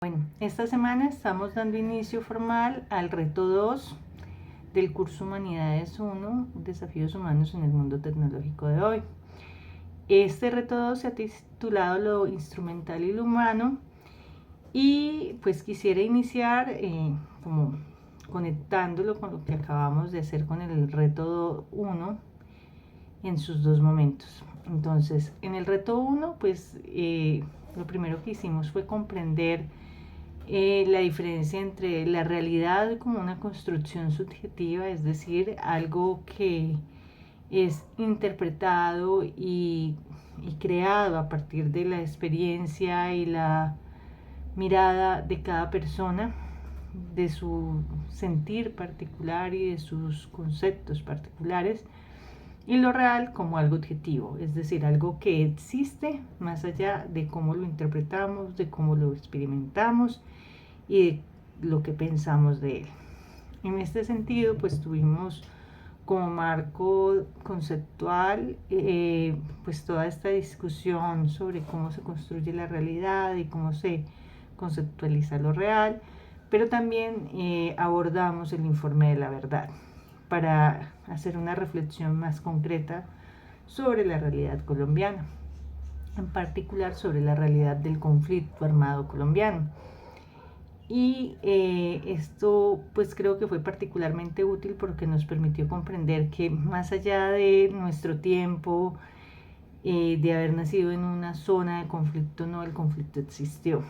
Bueno, esta semana estamos dando inicio formal al reto 2 del curso Humanidades 1, Desafíos Humanos en el Mundo Tecnológico de hoy. Este reto 2 se ha titulado Lo Instrumental y lo Humano y pues quisiera iniciar como conectándolo con lo que acabamos de hacer con el reto 1 en sus dos momentos. Entonces, en el reto 1, pues lo primero que hicimos fue comprender la diferencia entre la realidad como una construcción subjetiva, es decir, algo que es interpretado y creado a partir de la experiencia y la mirada de cada persona, de su sentir particular y de sus conceptos particulares, y lo real como algo objetivo, es decir, algo que existe más allá de cómo lo interpretamos, de cómo lo experimentamos y de lo que pensamos de él. En este sentido, pues tuvimos como marco conceptual pues toda esta discusión sobre cómo se construye la realidad y cómo se conceptualiza lo real, pero también abordamos el informe de la verdad para hacer una reflexión más concreta sobre la realidad colombiana, en particular sobre la realidad del conflicto armado colombiano. Y esto pues creo que fue particularmente útil porque nos permitió comprender que más allá de nuestro tiempo, de haber nacido en una zona de conflicto, no, el conflicto existió.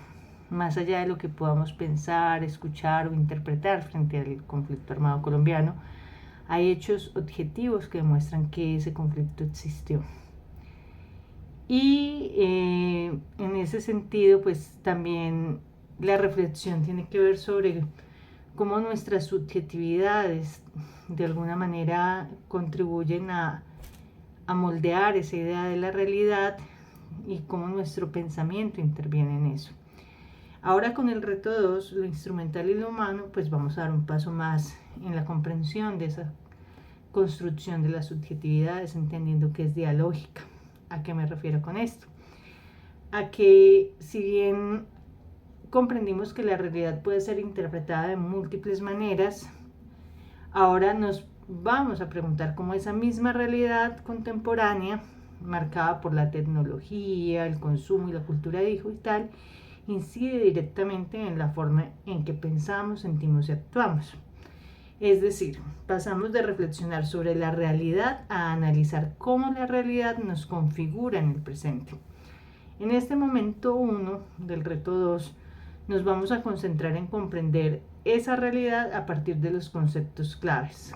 Más allá de lo que podamos pensar, escuchar o interpretar frente al conflicto armado colombiano, hay hechos objetivos que demuestran que ese conflicto existió. Y en ese sentido, pues también la reflexión tiene que ver sobre cómo nuestras subjetividades de alguna manera contribuyen a moldear esa idea de la realidad y cómo nuestro pensamiento interviene en eso. Ahora con el reto 2, lo instrumental y lo humano, pues vamos a dar un paso más en la comprensión de esa construcción de las subjetividades, entendiendo que es dialógica. ¿A qué me refiero con esto? A que si bien comprendimos que la realidad puede ser interpretada de múltiples maneras, ahora nos vamos a preguntar cómo esa misma realidad contemporánea, marcada por la tecnología, el consumo y la cultura digital, incide directamente en la forma en que pensamos, sentimos y actuamos. Es decir, pasamos de reflexionar sobre la realidad a analizar cómo la realidad nos configura en el presente. En este momento 1 del reto 2, nos vamos a concentrar en comprender esa realidad a partir de los conceptos claves,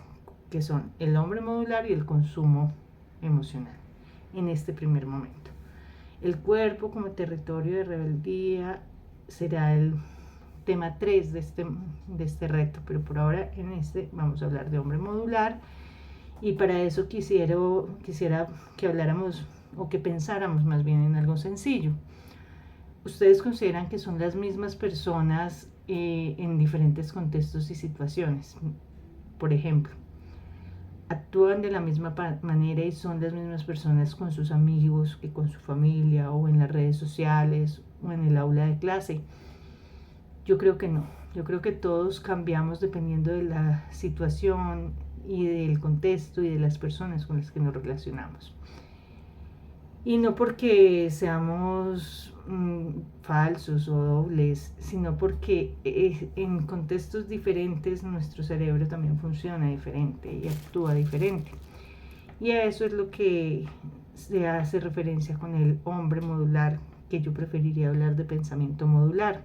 que son el hombre modular y el consumo emocional, en este primer momento. El cuerpo como territorio de rebeldía será el tema 3 de este reto, pero por ahora en este vamos a hablar de hombre modular, y para eso quisiera que habláramos o que pensáramos más bien en algo sencillo. ¿Ustedes consideran que son las mismas personas en diferentes contextos y situaciones? Por ejemplo, ¿actúan de la misma manera y son las mismas personas con sus amigos que con su familia, o en las redes sociales, o en el aula de clase? Yo creo que no. Yo creo que todos cambiamos dependiendo de la situación y del contexto y de las personas con las que nos relacionamos. Y no porque seamos falsos o dobles, sino porque en contextos diferentes nuestro cerebro también funciona diferente y actúa diferente. Y a eso es lo que se hace referencia con el hombre modular, que yo preferiría hablar de pensamiento modular.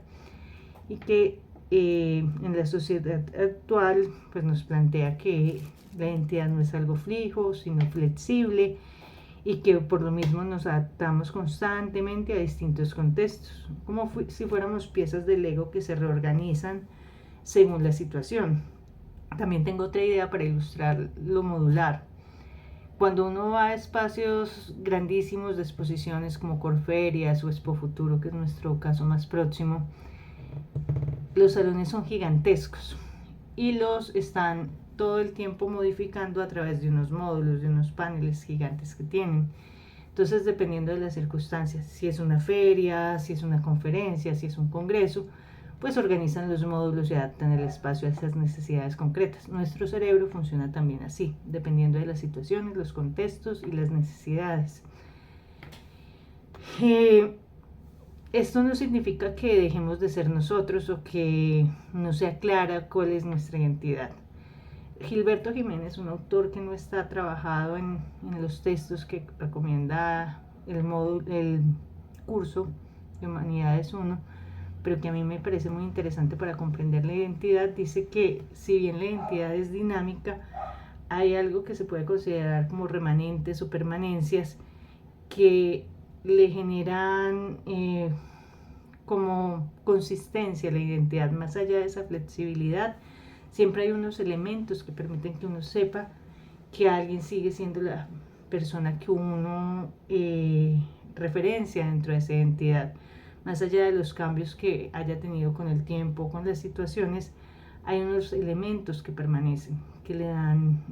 Y que en la sociedad actual pues nos plantea que la identidad no es algo fijo, sino flexible, y que por lo mismo nos adaptamos constantemente a distintos contextos, como si fuéramos piezas de Lego que se reorganizan según la situación. También tengo otra idea para ilustrar lo modular. Cuando uno va a espacios grandísimos de exposiciones como Corferias o Expo Futuro, que es nuestro caso más próximo, los salones son gigantescos y los están todo el tiempo modificando a través de unos módulos, de unos paneles gigantes que tienen. Entonces, dependiendo de las circunstancias, si es una feria, si es una conferencia, si es un congreso, pues organizan los módulos y adaptan el espacio a esas necesidades concretas. Nuestro cerebro funciona también así, dependiendo de las situaciones, los contextos y las necesidades. Esto no significa que dejemos de ser nosotros o que no sea clara cuál es nuestra identidad. Gilberto Jiménez, un autor que no está trabajado en los textos que recomienda el curso de Humanidades 1, pero que a mí me parece muy interesante para comprender la identidad, dice que si bien la identidad es dinámica, hay algo que se puede considerar como remanentes o permanencias que le generan como consistencia a la identidad. Más allá de esa flexibilidad, siempre hay unos elementos que permiten que uno sepa que alguien sigue siendo la persona que uno referencia dentro de esa identidad. Más allá de los cambios que haya tenido con el tiempo, con las situaciones, hay unos elementos que permanecen, que le dan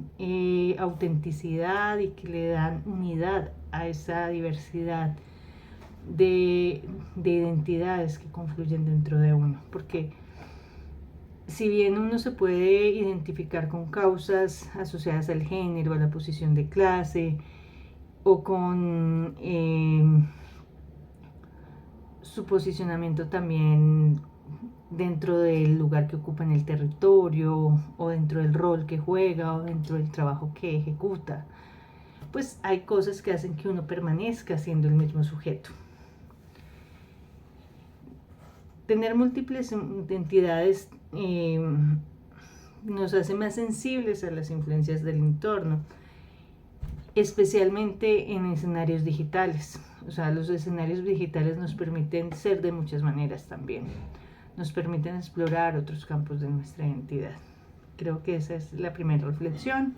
autenticidad y que le dan unidad a esa diversidad de identidades que confluyen dentro de uno. Porque si bien uno se puede identificar con causas asociadas al género, a la posición de clase o con su posicionamiento también dentro del lugar que ocupa en el territorio o dentro del rol que juega o dentro del trabajo que ejecuta, pues hay cosas que hacen que uno permanezca siendo el mismo sujeto. Tener múltiples identidades nos hace más sensibles a las influencias del entorno, especialmente en escenarios digitales. O sea, los escenarios digitales nos permiten ser de muchas maneras también. Nos permiten explorar otros campos de nuestra identidad. Creo que esa es la primera reflexión.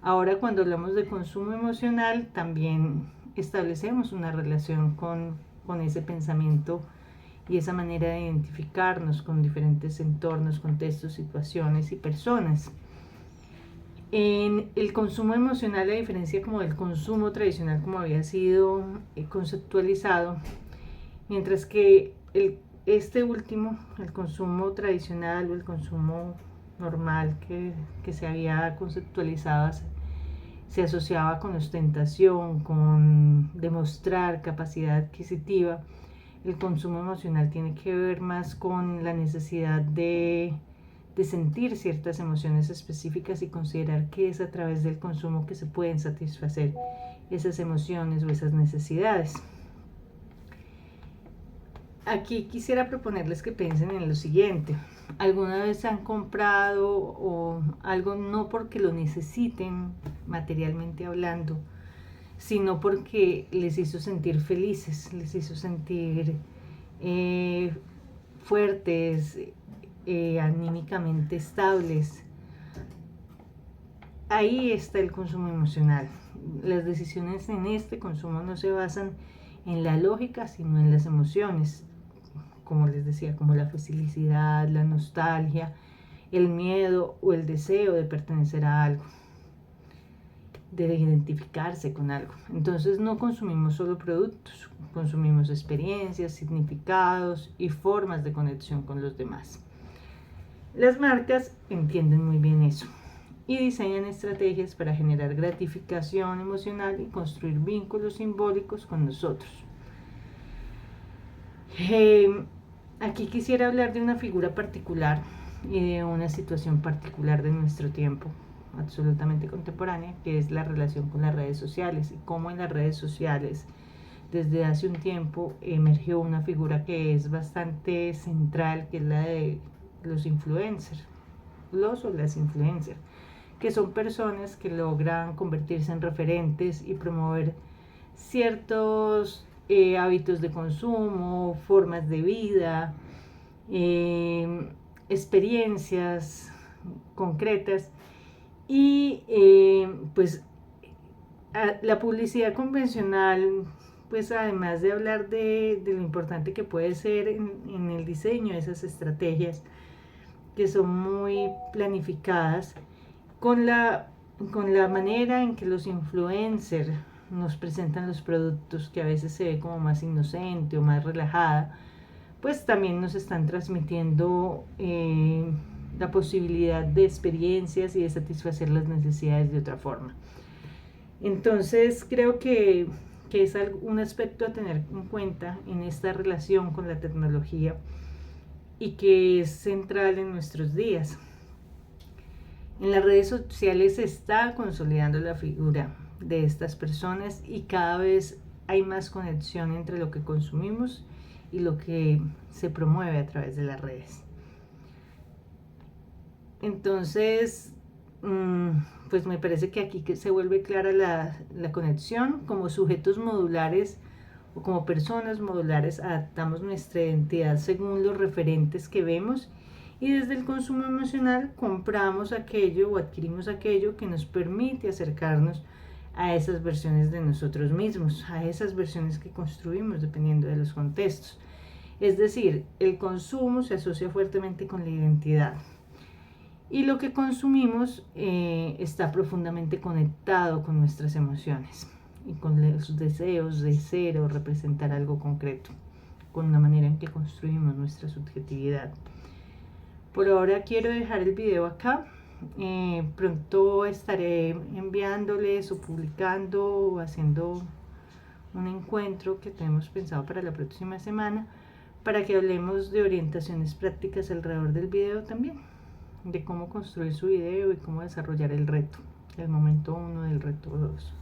Ahora, cuando hablamos de consumo emocional, también establecemos una relación con ese pensamiento y esa manera de identificarnos con diferentes entornos, contextos, situaciones y personas. En el consumo emocional, a diferencia como del consumo tradicional como había sido conceptualizado, mientras que este último, el consumo tradicional o el consumo normal que se había conceptualizado, se asociaba con ostentación, con demostrar capacidad adquisitiva. El consumo emocional tiene que ver más con la necesidad de sentir ciertas emociones específicas y considerar que es a través del consumo que se pueden satisfacer esas emociones o esas necesidades. Aquí quisiera proponerles que piensen en lo siguiente. ¿Alguna vez han comprado o algo no porque lo necesiten materialmente hablando, sino porque les hizo sentir felices, les hizo sentir fuertes, anímicamente estables? Ahí está el consumo emocional. Las decisiones en este consumo no se basan en la lógica, sino en las emociones, como les decía, como la felicidad, la nostalgia, el miedo o el deseo de pertenecer a algo, de identificarse con algo. Entonces no consumimos solo productos, consumimos experiencias, significados y formas de conexión con los demás. Las marcas entienden muy bien eso y diseñan estrategias para generar gratificación emocional y construir vínculos simbólicos con nosotros. Aquí quisiera hablar de una figura particular y de una situación particular de nuestro tiempo, absolutamente contemporánea, que es la relación con las redes sociales y cómo en las redes sociales desde hace un tiempo emergió una figura que es bastante central, que es la de los influencers, los o las influencers, que son personas que logran convertirse en referentes y promover ciertos hábitos de consumo, formas de vida, experiencias concretas y pues la publicidad convencional, pues además de hablar de lo importante que puede ser en el diseño de esas estrategias que son muy planificadas, con la manera en que los influencers nos presentan los productos, que a veces se ve como más inocente o más relajada, pues también nos están transmitiendo la posibilidad de experiencias y de satisfacer las necesidades de otra forma. Entonces creo que es un aspecto a tener en cuenta en esta relación con la tecnología y que es central en nuestros días. En las redes sociales se está consolidando la figura de estas personas y cada vez hay más conexión entre lo que consumimos y lo que se promueve a través de las redes. Entonces, pues me parece que aquí se vuelve clara la conexión. Como sujetos modulares o como personas modulares adaptamos nuestra identidad según los referentes que vemos, y desde el consumo emocional compramos aquello o adquirimos aquello que nos permite acercarnos a esas versiones de nosotros mismos, a esas versiones que construimos dependiendo de los contextos. Es decir, el consumo se asocia fuertemente con la identidad. Y lo que consumimos está profundamente conectado con nuestras emociones y con los deseos de ser o representar algo concreto, con la manera en que construimos nuestra subjetividad. Por ahora quiero dejar el video acá. Pronto estaré enviándoles o publicando o haciendo un encuentro que tenemos pensado para la próxima semana, para que hablemos de orientaciones prácticas alrededor del video también, de cómo construir su video y cómo desarrollar el reto, el momento 1 del reto 2.